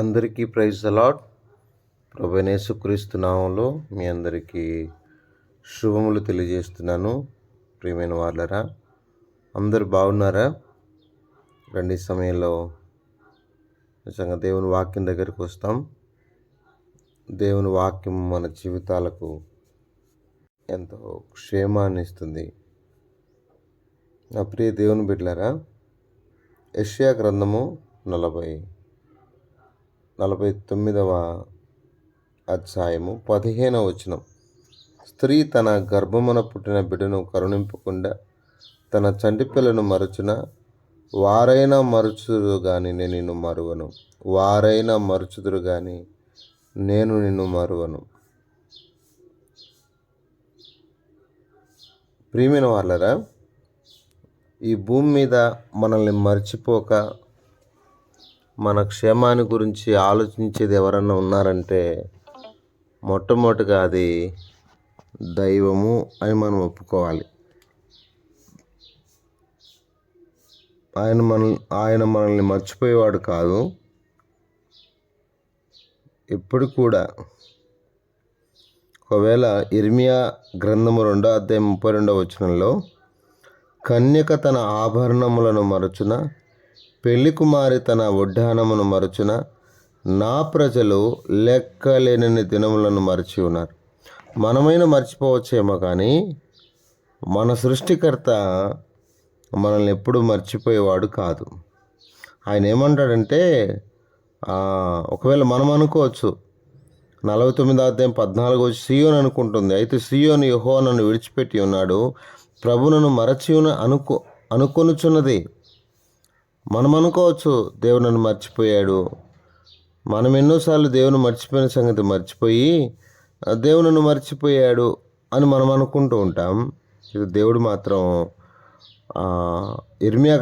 అందరికీ praise the lord. ప్రభువైన యేసుక్రీస్తు నామములో మీ అందరికీ శుభములు తెలియజేస్తున్నాను. ప్రియమైన వాళ్ళరా, అందరు బాగున్నారా? రండి సమయంలో నిజంగా దేవుని వాక్యం దగ్గరికి వస్తాం. దేవుని వాక్యం మన జీవితాలకు ఎంతో క్షేమాన్ని ఇస్తుంది. నా ప్రియ దేవుని బిడ్డలారా, యెషయా గ్రంథము 49వ అధ్యాయము 15వ వచనం. స్త్రీ తన గర్భమున పుట్టిన బిడ్డను కరుణింపకుండా తన చంటి పిల్లను మరచున, వారైనా మరచుదురు గాని నేను నిన్ను మరువను. వారైనా మరచుదురు గాని నేను నిన్ను మరువను. ప్రియమైన వాళ్ళరా, ఈ భూమి మీద మనల్ని మర్చిపోక మన క్షేమాన్ని గురించి ఆలోచించేది ఎవరన్నా ఉన్నారంటే మొట్టమొదటిగా అది దైవము అని మనం ఒప్పుకోవాలి. ఆయన మనల్ని మర్చిపోయేవాడు కాదు. ఎప్పుడు కూడా ఒకవేళ ఇర్మియా గ్రంథము 2వ అధ్యాయం 32వ వచనంలో కన్యక తన ఆభరణములను మరచున, పెళ్లి కుమారి తన ఉడ్డానమును మరచున, నా ప్రజలు లెక్కలేనన్ని దినములను మరచి ఉన్నారు. మనమైనా మర్చిపోవచ్చేమో కానీ మన సృష్టికర్త మనల్ని ఎప్పుడూ మర్చిపోయేవాడు కాదు. ఆయన ఏమంటాడంటే, ఒకవేళ మనం అనుకోవచ్చు 49వ అధ్యాయం 14 సీయోను అనుకుంటుంది, అయితే సీయోను యెహోవా నన్ను విడిచిపెట్టి ఉన్నాడు, ప్రభువును మరచి అనుకొనుచున్నది. మనం అనుకోవచ్చు దేవుడు నన్ను మర్చిపోయాడు. మనం ఎన్నోసార్లు దేవుని మర్చిపోయిన సంగతి మర్చిపోయి దేవుడు నన్ను మర్చిపోయాడు అని మనం అనుకుంటూ ఉంటాం. ఇది దేవుడు మాత్రం యెషయా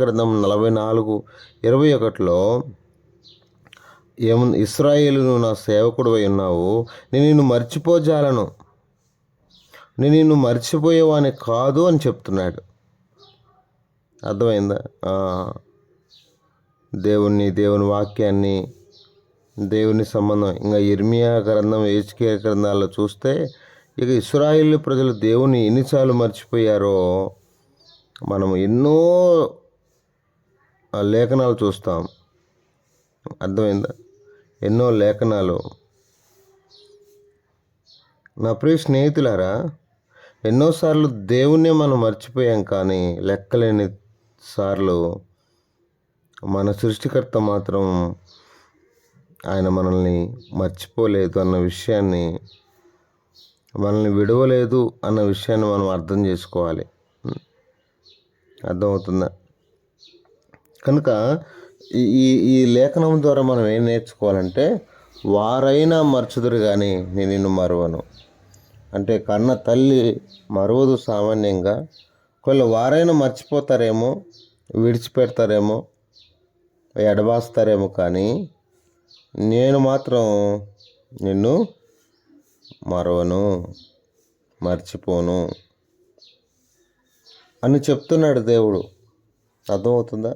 గ్రంథం 44:21లో ఏముంది, ఇశ్రాయేలును నా సేవకుడు అయి ఉన్నావు, నేను నిన్ను మర్చిపోజాలను, నేను నిన్ను మర్చిపోయేవాని కాదు అని చెప్తున్నాడు. అర్థమైందా? దేవుని వాక్యాన్ని, దేవుని సంబంధం ఇంకా ఇర్మియా గ్రంథం, హెజ్కేలు గ్రంథాల్లో చూస్తే ఇక ఇశ్రాయేలు ప్రజలు దేవుని ఎన్నిసార్లు మర్చిపోయారో మనము ఎన్నో లేఖనాలు చూస్తాం. అర్థమైందా? ఎన్నో లేఖనాలు. నా ప్రియ స్నేహితులారా, ఎన్నోసార్లు దేవుణ్ణే మనం మర్చిపోయాం, కానీ లెక్కలేని సార్లు మన సృష్టికర్త మాత్రం ఆయన మనల్ని మర్చిపోలేదు అన్న విషయాన్ని, మనల్ని విడవలేదు అన్న విషయాన్ని మనం అర్థం చేసుకోవాలి. అర్థమవుతుందా? కనుక ఈ లేఖనం ద్వారా మనం ఏం నేర్చుకోవాలంటే, వారైనా మర్చుదురు కానీ నేను నిన్ను మరువను. అంటే కన్న తల్లి మరువదు సామాన్యంగా. ఒకవేళ వారైనా మర్చిపోతారేమో, విడిచిపెడతారేమో, ఎడబాస్తారేమో, కానీ నేను మాత్రం నిన్ను మరువను, మర్చిపోను అని చెప్తున్నాడు దేవుడు. అర్థమవుతుందా?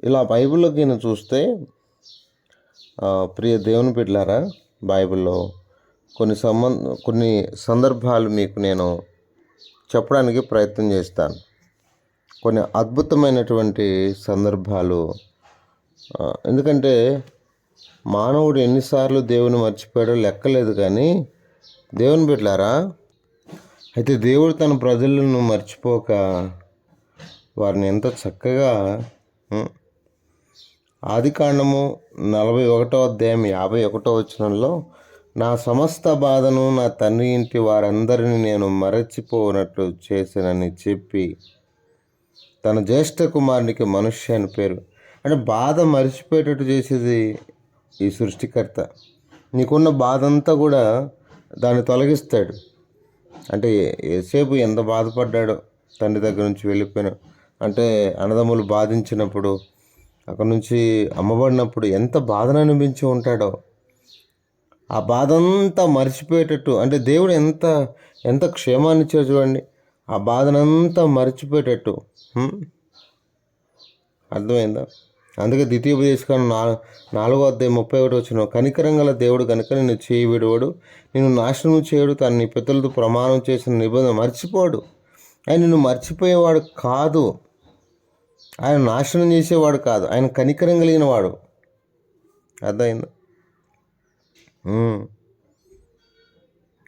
ఇలా బైబిల్లోకి నేను చూస్తే, ప్రియ దేవుని బిడ్డలారా, బైబిల్లో కొన్ని సందర్భాలు మీకు నేను చెప్పడానికి ప్రయత్నం చేస్తాను. కొన్ని అద్భుతమైనటువంటి సందర్భాలు. ఎందుకంటే మానవుడు ఎన్నిసార్లు దేవుని మర్చిపోయాడో లెక్కలేదు. కానీ దేవుని బిడ్డలారా, అయితే దేవుడు తన ప్రజలను మర్చిపోక వారిని ఎంత చక్కగా ఆదికాండము 41వ అధ్యాయం 51వ వచనంలో, నా సమస్త బాధను నా తండ్రి ఇంటి వారందరినీ నేను మరచిపోనట్లు చేశానని చెప్పి తన జ్యేష్ఠ కుమారునికి మనుష్య అని పేరు. అంటే బాధ మర్చిపోయేటట్టు చేసేది ఈ సృష్టికర్త. నీకున్న బాధ అంతా కూడా దాన్ని తొలగిస్తాడు. అంటే యోసేపు ఎంత బాధపడ్డాడో తండ్రి దగ్గర నుంచి వెళ్ళిపోయిన, అంటే అన్నదమ్ములు బాధించినప్పుడు, అక్కడ నుంచి అమ్మబడినప్పుడు ఎంత బాధను అనిపించి ఉంటాడో. ఆ బాధ అంతా మర్చిపోయేటట్టు, అంటే దేవుడు ఎంత క్షేమాన్ని ఇచ్చాడు చూడండి. ఆ బాధనంతా మర్చిపోయేటట్టు. అర్థమైందా? అందుకే ద్వితీయోపదేశకాండం 4:31 కనికరం గల దేవుడు కనుక నిన్ను చేయి విడువడు, నిన్ను నాశనం చేయడు, తను నీ పితరులతో ప్రమాణం చేసిన నిబంధన మర్చిపోడు. ఆయన నిన్ను మర్చిపోయేవాడు కాదు, ఆయన నాశనం చేసేవాడు కాదు, ఆయన కనికరం కలిగిన వాడు. అర్థమైందా?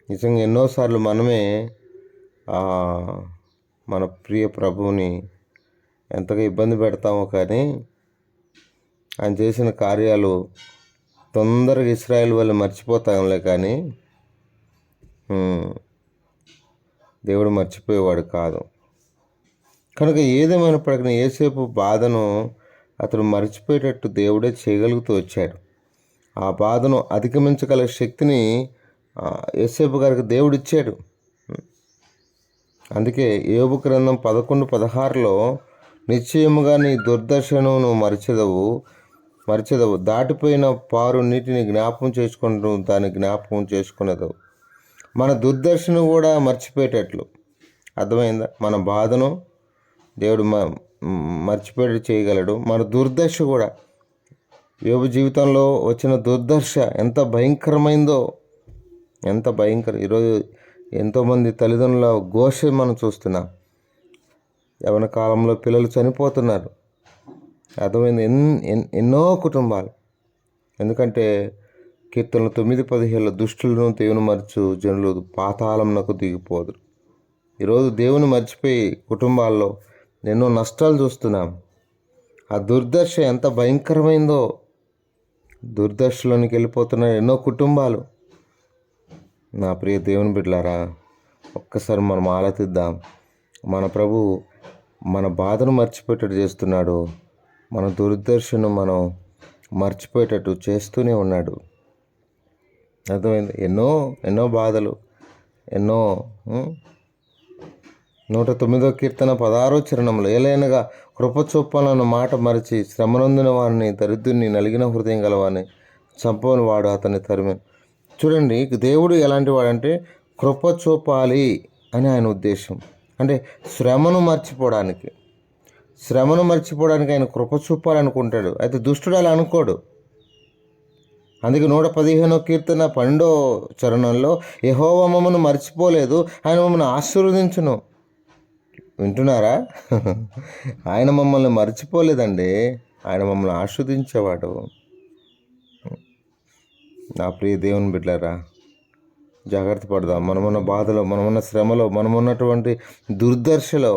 నిజంగా ఎన్నోసార్లు మనమే మన ప్రియ ప్రభువుని ఎంతగా ఇబ్బంది పెడతామో, కానీ ఆయన చేసిన కార్యాలు తొందరగా ఇశ్రాయేలు వాళ్ళు మర్చిపోతాంలే, కానీ దేవుడు మర్చిపోయేవాడు కాదు. కనుక ఏదేమైనప్పటికీ యేసేపు బాధను అతడు మర్చిపోయేటట్టు దేవుడే చేయగలుగుతూ వచ్చాడు. ఆ బాధను అధిగమించగల శక్తిని యేసేపు గారికి దేవుడు ఇచ్చాడు. అందుకే యోబు గ్రంథం 11:16 నిశ్చయముగా నీ దుర్దర్శను నువ్వు మరిచెదవు, దాటిపోయిన పారు నీటిని జ్ఞాపకం చేసుకుంటూ దాన్ని జ్ఞాపకం చేసుకునేదవు. మన దుర్దర్శను కూడా మర్చిపోయేటట్లు. అర్థమైందా? మన బాధను దేవుడు మర్చిపోయేటట్టు చేయగలడు. మన దుర్దశ కూడా, యోబు జీవితంలో వచ్చిన దుర్దశ ఎంత భయంకరమైందో, ఎంత భయంకరం. ఈరోజు ఎంతోమంది తల్లిదండ్రుల ఘోష మనం చూస్తున్నాం. యవ్వన కాలంలో పిల్లలు చనిపోతున్నారు. అర్థమైంది? ఎన్నో కుటుంబాలు. ఎందుకంటే కీర్తనలు 9:17 దుష్టులను దేవుని మరచు జనులు పాతాళమునకు దిగిపోదు. ఈరోజు దేవుని మర్చిపోయి కుటుంబాల్లో ఎన్నో నష్టాలు చూస్తున్నాం. ఆ దుర్దశ ఎంత భయంకరమైందో, దుర్దశలోనికి వెళ్ళిపోతున్న ఎన్నో కుటుంబాలు. నా ప్రియ దేవుని బిడ్డలారా, ఒక్కసారి మనం ఆలోచిద్దాం. మన ప్రభు మన బాధను మర్చిపోయేటట్టు చేస్తున్నాడు, మన దుర్దర్శను మనం మర్చిపోయేటట్టు చేస్తూనే ఉన్నాడు. అర్థమైంది? ఎన్నో బాధలు, ఎన్నో 109వ కీర్తన 16వ చరణంలో ఏలైనగా కృపచొప్పాలన్న మాట మరిచి శ్రమనొందిన వారిని, దరిద్రుని, నలిగిన హృదయం గలవారిని చంపని వాడు అతన్ని తరిమే. చూడండి, దేవుడు ఎలాంటి వాడంటే కృప చూపాలి అని ఆయన ఉద్దేశం. అంటే శ్రమను మర్చిపోవడానికి ఆయన కృప చూపాలనుకుంటాడు. అయితే దుష్టుడు అలా అనుకోడు. అందుకే 115వ కీర్తన 12వ చరణంలో యెహోవా మమ్మను మర్చిపోలేదు, ఆయన మమ్మల్ని ఆశీర్వదించును. వింటున్నారా? ఆయన మమ్మల్ని మర్చిపోలేదండి, ఆయన మమ్మల్ని ఆశీర్వదించేవాడు. నా ప్రియ దేవుని బిడ్డలారా, జాగ్రత్త పడదాం. మనమున్న బాధలో, మనమున్న శ్రమలో, మనమున్నటువంటి దుర్దర్శలో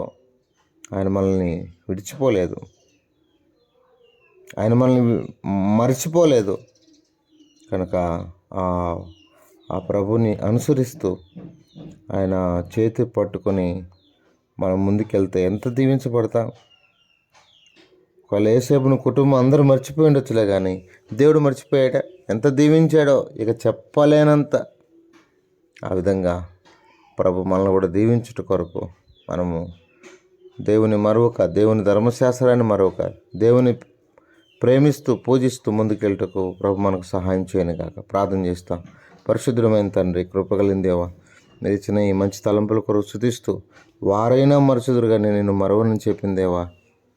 ఆయన మనల్ని విడిచిపోలేదు, ఆయన మనల్ని మర్చిపోలేదు. కనుక ఆ ప్రభుని అనుసరిస్తూ ఆయన చేతి పట్టుకొని మనం ముందుకెళ్తే ఎంత దీవించబడతాం. ఒకవేళ యేసేపును కుటుంబం అందరూ మర్చిపోయి ఉండొచ్చులే, కానీ దేవుడు మర్చిపోయాడ, ఎంత దీవించాడో ఇక చెప్పలేనంత. ఆ విధంగా ప్రభు మనల్ని కూడా దీవించుట కొరకు మనము దేవుని మరొక, దేవుని ధర్మశాస్త్రాన్ని మరొక, దేవుని ప్రేమిస్తూ పూజిస్తూ ముందుకెళ్ళటకు ప్రభు మనకు సహాయం చేయను కాక ప్రార్థన చేస్తాం. పరిశుద్ధమైన తండ్రి, కృపగలిగిన దేవా, మీరు ఇచ్చిన ఈ మంచి తలంపుల కొరకు స్తుతిస్తూ, వారైనా మరుచుదురు కానీ నేను మరవనని చెప్పిన దేవా,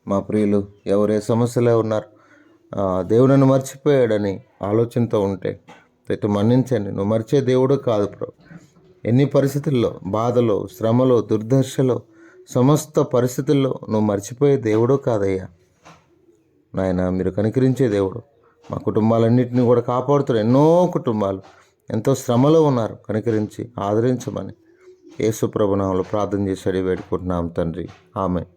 మా ప్రియులు ఎవరే సమస్యలో ఉన్నారు, దేవుడిని మర్చిపోయాడని ఆలోచనతో ఉంటే అయితే మన్నించండి. నువ్వు మర్చే దేవుడు కాదు ప్రభు. ఎన్ని పరిస్థితుల్లో, బాధలో, శ్రమలో, దుర్దశలో, సమస్త పరిస్థితుల్లో నువ్వు మర్చిపోయే దేవుడు కాదయ్యా. నాయన, మీరు కనికరించే దేవుడు. మా కుటుంబాలన్నింటినీ కూడా కాపాడుతారు. ఎన్నో కుటుంబాలు ఎంతో శ్రమలో ఉన్నారు, కనికరించి ఆదరించమని యేసు ప్రభు నామములో ప్రార్థన చేసి అడిగి వేడుకుంటున్నాం తండ్రి. ఆమేన్.